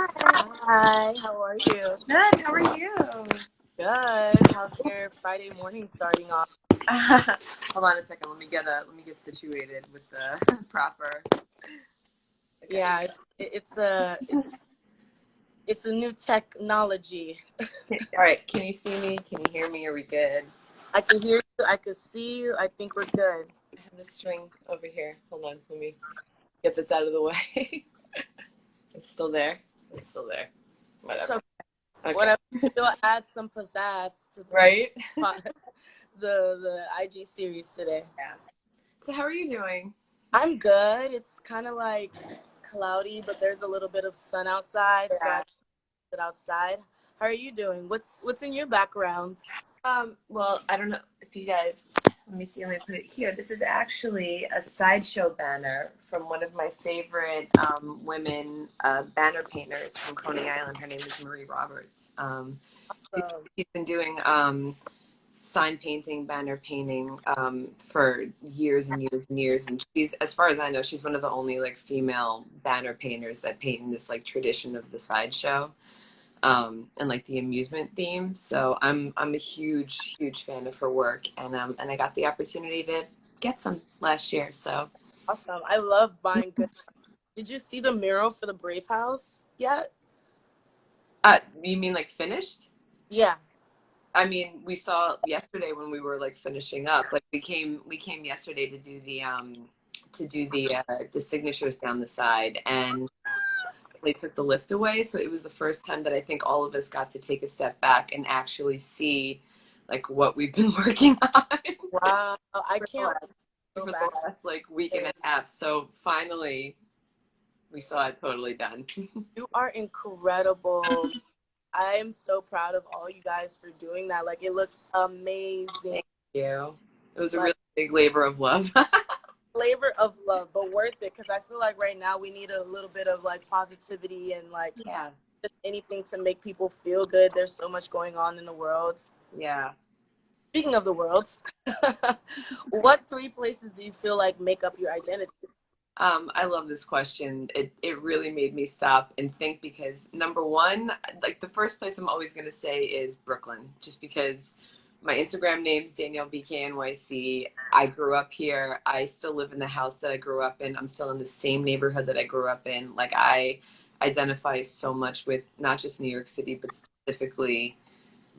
Hi, how are you? Good. How are you? Good. How's your Friday morning starting off? Hold on a second. Let me get situated with the proper. Okay. Yeah, it's a new technology. All right. Can you see me? Can you hear me? Are we good? I can hear you, I can see you. I think we're good. I have the string over here. Hold on. Let me get this out of the way. It's still there. It's still there. It's Whatever. okay. Okay. Whatever. You'll add some pizzazz to Right? the IG series today. Yeah. So how are you doing? I'm good. It's kind of like cloudy, but there's a little bit of sun outside, so I Yeah. sit outside. How are you doing? What's in your background? Well, I don't know if you guys, let me see, let me put it here. This is actually a sideshow banner from one of my favorite women banner painters from Coney Island. Her name is Marie Roberts. Um, She's been doing sign painting, banner painting for years and years and years. And she's, as far as I know, she's one of the only like female banner painters that paint in this like tradition of the sideshow and like the amusement theme. So I'm a huge fan of her work, and I got the opportunity to get some last year. So awesome. I love buying good. Did you see the mural for the Brave House yet? you mean like finished? Yeah. I mean, we saw yesterday when we were like finishing up. Like we came yesterday to do the signatures down the side, and they took the lift away. So it was the first time that I think all of us got to take a step back and actually see like what we've been working on Wow. I for the can't last go for the back last like week and there. a half. So finally we saw it totally done. You are incredible. I am so proud of all you guys for doing that. Like it looks amazing. Thank you. It was a Like really big labor of love. labor of love, but worth it because I feel like right now we need a little bit of like positivity and like Yeah. just anything to make people feel good. There's so much going on in the world. Yeah. Speaking of the world, what three places do you feel like make up your identity? I love this question. It really made me stop and think because number one, like the first place I'm always gonna say is Brooklyn, just because my Instagram name's Danielle BKNYC. I grew up here. I still live in the house that I grew up in. I'm still in the same neighborhood that I grew up in. Like I identify so much with not just New York City, but specifically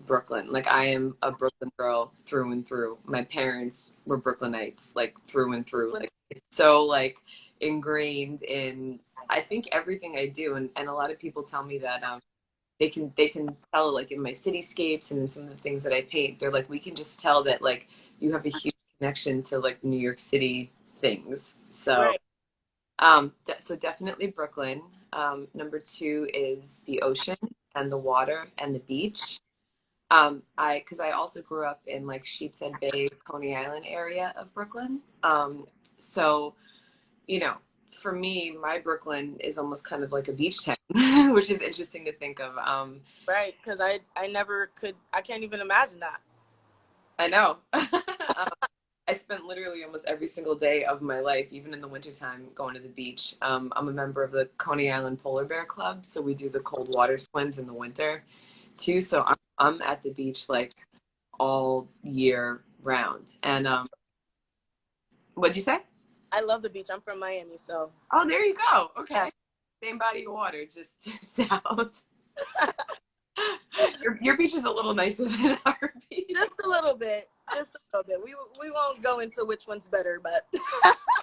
Brooklyn. Like I am a Brooklyn girl through and through. My parents were Brooklynites, like through and through. Like it's so like ingrained in I think everything I do, and a lot of people tell me that they can tell like in my cityscapes and in some of the things that I paint. They're like we can just tell that like you have a huge connection to like New York City things. So Right. so definitely Brooklyn. Number two is the ocean and the water and the beach. Because I also grew up in like Sheepshead Bay, Coney Island area of Brooklyn. So, you know, for me, my Brooklyn is almost kind of like a beach town, which is interesting to think of. Right, because I never could. I can't even imagine that. I know. I spent literally almost every single day of my life, even in the wintertime, going to the beach. I'm a member of the Coney Island Polar Bear Club, so we do the cold water swims in the winter too. So I'm at the beach like all year round. And what'd you say? I love the beach. I'm from Miami, so Oh, there you go. yeah, Okay. Same body of water, just south. Your beach is a little nicer than our beach. just a little bit, just a little bit. We won't go into which one's better, but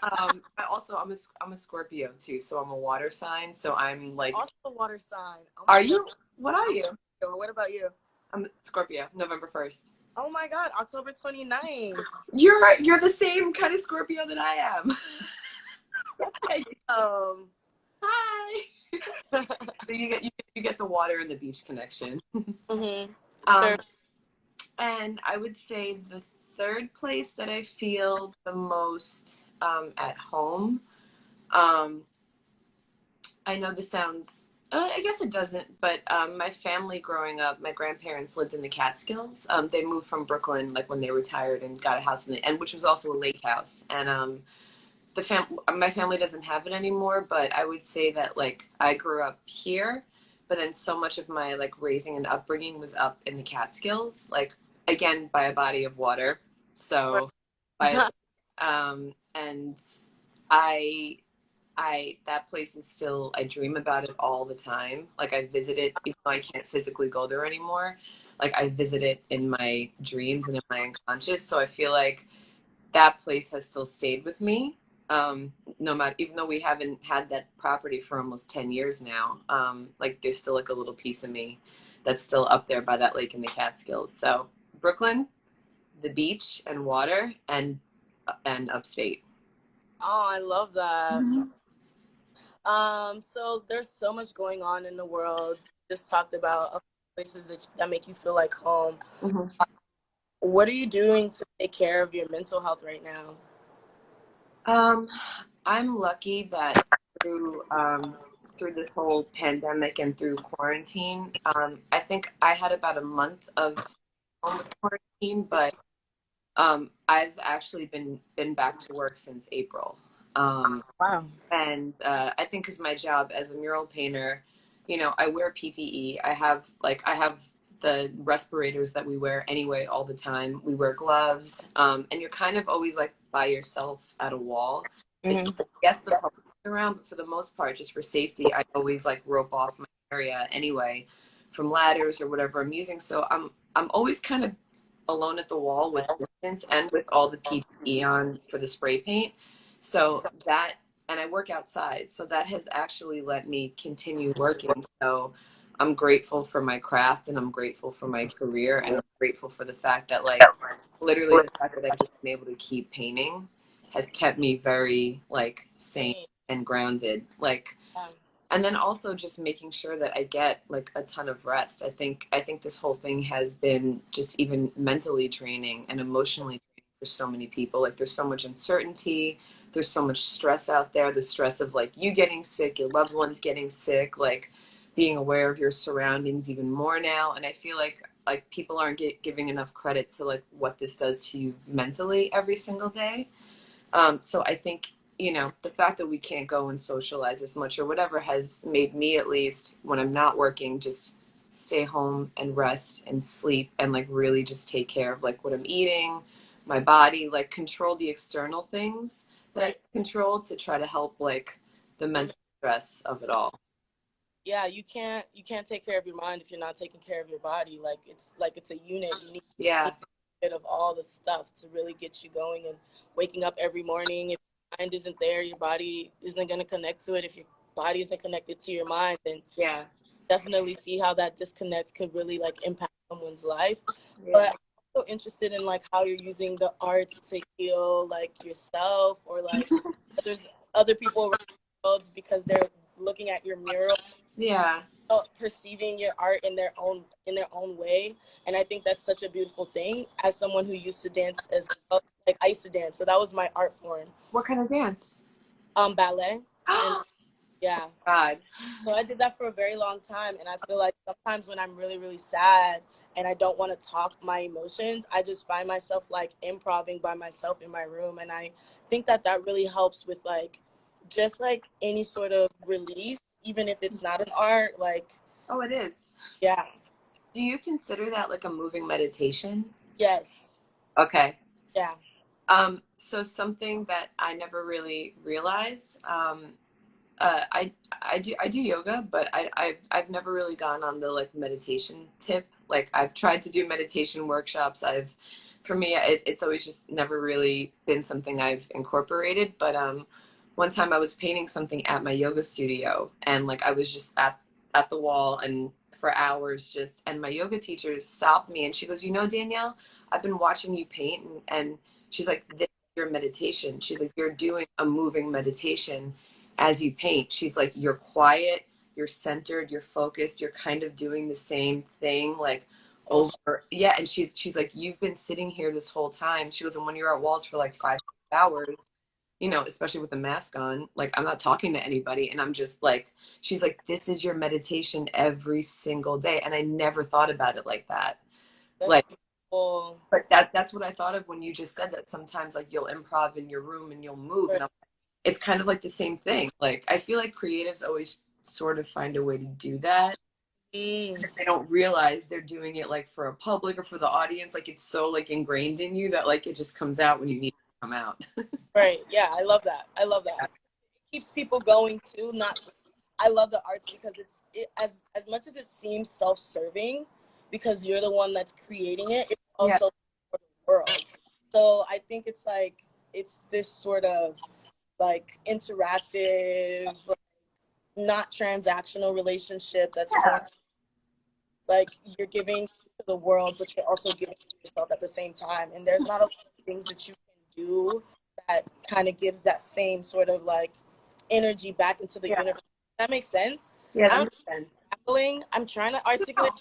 I'm a Scorpio too, so I'm a water sign. So I'm like, also a water sign. Oh are my God. you? What are you? What about you? I'm Scorpio, November 1st. Oh my God, October 29th. You're the same kind of Scorpio that I am. Hey, Um, hi. So you get the water and the beach connection. mm-hmm. It's very Um, and I would say the third place that I feel the most at home. Um, I know this sounds. I guess it doesn't, but my family growing up, my grandparents lived in the Catskills. They moved from Brooklyn like when they retired and got a house in the and which was also a lake house. And my family doesn't have it anymore, but I would say that like I grew up here but then so much of my like raising and upbringing was up in the Catskills, like again by a body of water. So by and I that place is still, I dream about it all the time. Like I visit it, even though I can't physically go there anymore. Like I visit it in my dreams and in my unconscious. So I feel like that place has still stayed with me. No matter, even though we haven't had that property for almost 10 years now, like there's still like a little piece of me that's still up there by that lake in the Catskills. So Brooklyn, the beach and water, and upstate. Oh, I love that. So there's so much going on in the world. Just talked about places that make you feel like home. Mhm. What are you doing to take care of your mental health right now? Um, I'm lucky that through this whole pandemic and through quarantine, I think I had about a month of home with quarantine, but I've actually been back to work since April. Um, Wow. and I think because my job as a mural painter, you know, I wear PPE. I have the respirators that we wear anyway all the time. We wear gloves, and you're kind of always like by yourself at a wall. It, Hmm. yes, the public is around, but for the most part, just for safety, I always like rope off my area anyway, from ladders or whatever I'm using. So I'm always kind of alone at the wall with distance and with all the PPE on for the spray paint. So that, and I work outside, so that has actually let me continue working. So I'm grateful for my craft and I'm grateful for my career and I'm grateful for the fact that like literally the fact that I've just been able to keep painting has kept me very like sane Same. and grounded. Like, Yeah. and then also just making sure that I get like a ton of rest. I think this whole thing has been just even mentally draining and emotionally draining for so many people. Like there's so much uncertainty, there's so much stress out there, the stress of like you getting sick, your loved ones getting sick, like being aware of your surroundings even more now. And I feel like people aren't giving enough credit to like what this does to you mentally every single day. So I think, you know, the fact that we can't go and socialize as much or whatever has made me, at least when I'm not working, just stay home and rest and sleep and like really just take care of like what I'm eating, my body, like control the external things that I Right. can control to try to help like the mental stress of it all. Yeah, you can't take care of your mind if you're not taking care of your body. Like it's a unit. You need Yeah. rid of all the stuff to really get you going and waking up every morning. If your mind isn't there, your body isn't going to connect to it. If your body isn't connected to your mind, then Yeah. definitely see how that disconnect could really like impact someone's life. But Yeah. I'm also interested in like how you're using the arts to heal like yourself or like there's other people around the world because they're looking at your mural, Yeah. perceiving your art in their own way. And I think that's such a beautiful thing. As someone who used to dance as well, like I used to dance, so that was my art form. What kind of dance? Ballet. And Oh yeah, God. so I did that for a very long time, and I feel like sometimes when I'm really, really sad and I don't want to talk my emotions, I just find myself like improving by myself in my room, and I think that that really helps with like just like any sort of release, even if it's not an art. Like, Oh, it is. yeah, Do you consider that like a moving meditation? yes, Okay. yeah, So something that I never really realized, I I do yoga, but I've never really gone on the like meditation tip. Like I've tried to do meditation workshops. For me, it's always just never really been something I've incorporated. But one time I was painting something at my yoga studio, and like I was just at the wall and for hours just, and my yoga teacher stopped me and she goes, you know, Danielle, I've been watching you paint, and she's like, this is your meditation. She's like, you're doing a moving meditation as you paint. She's like, you're quiet, you're centered, you're focused, you're kind of doing the same thing like oh, over. Yeah, and she's like, you've been sitting here this whole time. She goes, and when you're at walls for like 5 6 hours, you know, especially with the mask on, like I'm not talking to anybody and I'm just like, she's like, this is your meditation every single day. And I never thought about it like that. that's Like, beautiful. but that's what I thought of when you just said that sometimes like you'll improv in your room and you'll move, and it's kind of like the same thing. Like I feel like creatives always sort of find a way to do that. Mm. They don't realize they're doing it like for a public or for the audience. Like it's so like ingrained in you that like it just comes out when you need it to come out. Right. Yeah, I love that. I love that. It keeps people going too. Not. I love the arts because as much as it seems self-serving, because you're the one that's creating it. It's Yeah. also for the world. So I think it's like it's this sort of like interactive, not transactional relationship that's formed. Like you're giving to the world, but you're also giving to yourself at the same time. And there's not a lot of things that you can do that kind of gives that same sort of like energy back into the Yeah. universe. That makes sense. Yeah, I that don't makes sense. I'm trying to articulate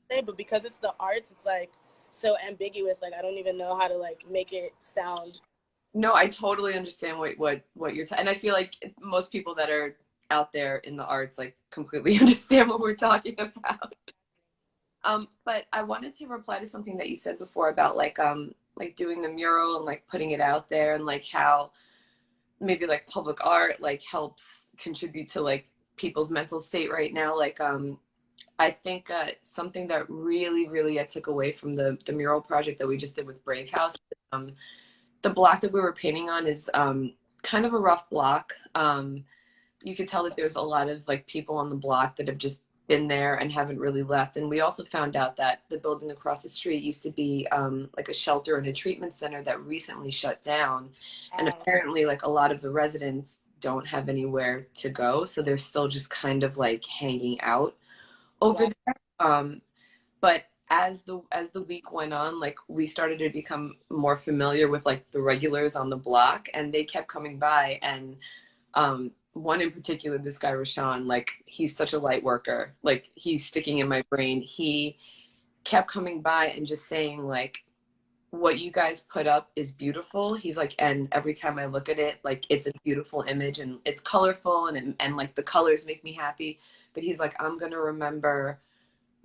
it, but because it's the arts, it's like so ambiguous. Like I don't even know how to like make it sound. No, I totally understand what you're and I feel like most people that are out there in the arts like completely understand what we're talking about. But I wanted to reply to something that you said before about like doing the mural and like putting it out there and like how maybe like public art like helps contribute to like people's mental state right now. Like I think something that really I took away from the mural project that we just did with Brave House. The block that we were painting on is kind of a rough block. You could tell that there's a lot of like people on the block that have just been there and haven't really left. And we also found out that the building across the street used to be like a shelter and a treatment center that recently shut down. And apparently, like a lot of the residents don't have anywhere to go, so they're still just kind of like hanging out over Wow. there. But as the week went on, like we started to become more familiar with like the regulars on the block, and they kept coming by. And one in particular, this guy Rashawn, like he's such a light worker. Like he's sticking in my brain. He kept coming by and just saying like, what you guys put up is beautiful. He's like, and every time I look at it, like it's a beautiful image and it's colorful and like the colors make me happy. But he's like, I'm gonna remember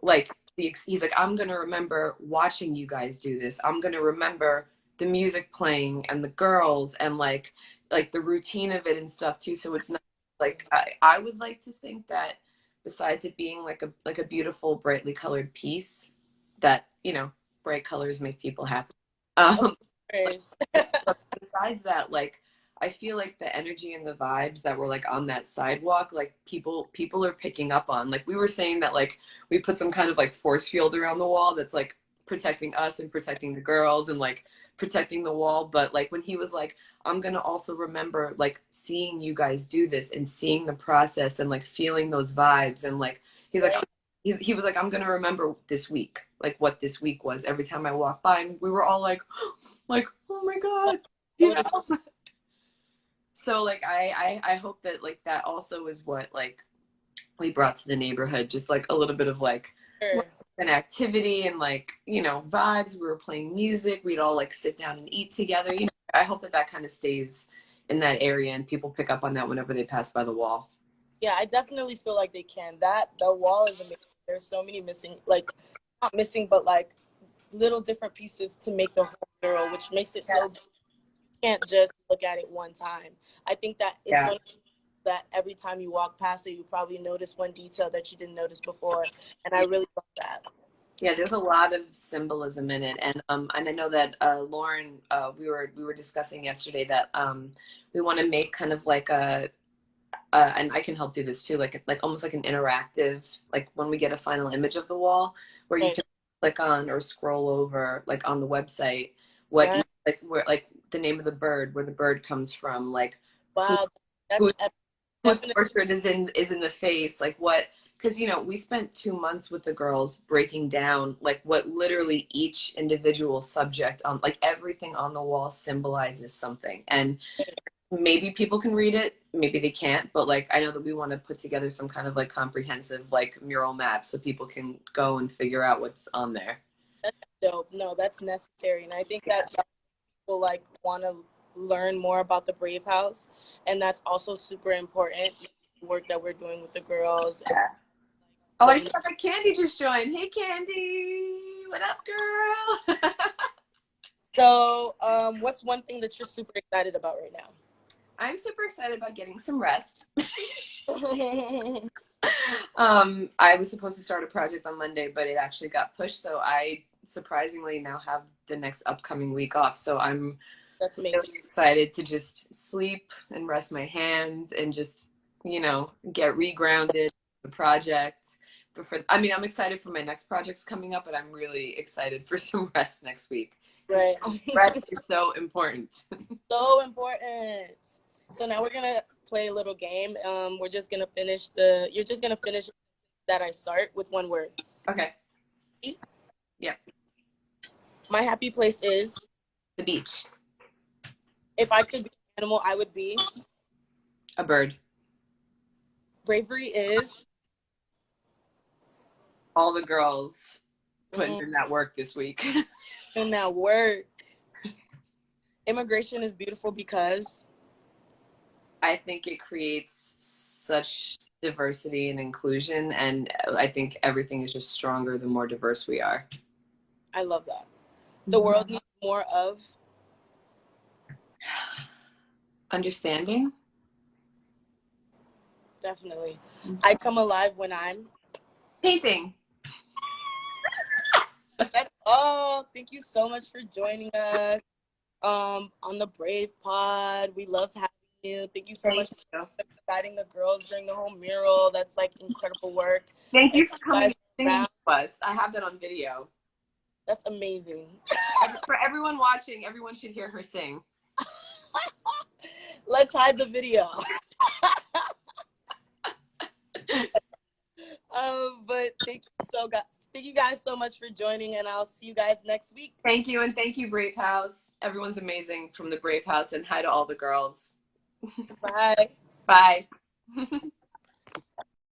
like he's like, I'm gonna remember watching you guys do this. I'm gonna remember the music playing and the girls and like the routine of it and stuff too. So it's not like I would like to think that besides it being like a beautiful brightly colored piece, that bright colors make people happy. Of um course. but besides that, like I feel like the energy and the vibes that were like on that sidewalk, like people are picking up on. Like we were saying that like we put some kind of like force field around the wall that's like protecting us and protecting the girls and like protecting the wall. But like when he was like, I'm gonna also remember like seeing you guys do this and seeing the process and like feeling those vibes and like he's like Right. he was like, I'm gonna remember this week, like what this week was every time I walk by, and we were all like, like, oh my god, That you would have know. So like I hope that like that also is what like we brought to the neighborhood, just like a little bit of like sure. an activity and like vibes. We were playing music, we'd all like sit down and eat together. I hope that that kind of stays in that area and people pick up on that whenever they pass by the wall. Yeah, I definitely feel like they can. That the wall is amazing. There's so many missing, like not missing, but like little different pieces to make the whole mural, which makes it Yeah. so you can't just look at it one time. I think that it's Yeah. one that every time you walk past it, you probably notice one detail that you didn't notice before, and I really love that. Yeah, there's a lot of symbolism in it, and I know that Lauren, we were discussing yesterday that we want to make kind of like and I can help do this too, like almost like an interactive, like when we get a final image of the wall, where you Right. can click on or scroll over, like on the website, what Right. like where like the name of the bird, where the bird comes from, like who Wow. That's who whose definitely portrait is in the face, like what, because we spent 2 months with the girls breaking down like what literally each individual subject on like everything on the wall symbolizes something. And maybe people can read it, maybe they can't, but like I know that we want to put together some kind of like comprehensive like mural map so people can go and figure out what's on there. that's dope. No, that's necessary, and I think Yeah. that people like want to learn more about the Brave House, and that's also super important. The work that we're doing with the girls and Yeah. Oh, I putting. saw that Candy just joined. Hey, Candy, what up, girl? So, what's one thing that you're super excited about right I'm super excited about getting some rest. now? I was supposed to start a project on Monday, but it actually got pushed. So I surprisingly now have the next upcoming week off. So I'm That's really amazing. excited to just sleep and rest my hands and just, get regrounded in the project. I mean, I'm excited for my next projects coming up, but I'm really excited for some rest next week. Right. Rest is so important. So important. So now we're gonna play a little game. We're just gonna finish the. You're just gonna finish that I start with one word. Okay. Yeah. My happy place is. The beach. If I could be an animal, I would be. A bird. Bravery is. All the girls putting Mm, in that work this week. in that work. Immigration is beautiful because. I think it creates such diversity and inclusion, and I think everything is just stronger the more diverse we are. I love that. The world needs more of. Understanding. Definitely. I come alive when I'm. Painting. That's all. Thank you so much for joining us on the Brave Pod. We loved having you. Thank you so Thank much you. for guiding the girls during the whole mural. That's like incredible work. Thank And you for you coming guys and singing around. to us. I have that on video. That's amazing. For everyone watching, everyone should hear her sing. Let's hide the video. But thank you guys so much for joining, and I'll see you guys next week. Thank you, and thank you, Brave House. Everyone's amazing from the Brave House, and hi to all the girls. Bye. Bye.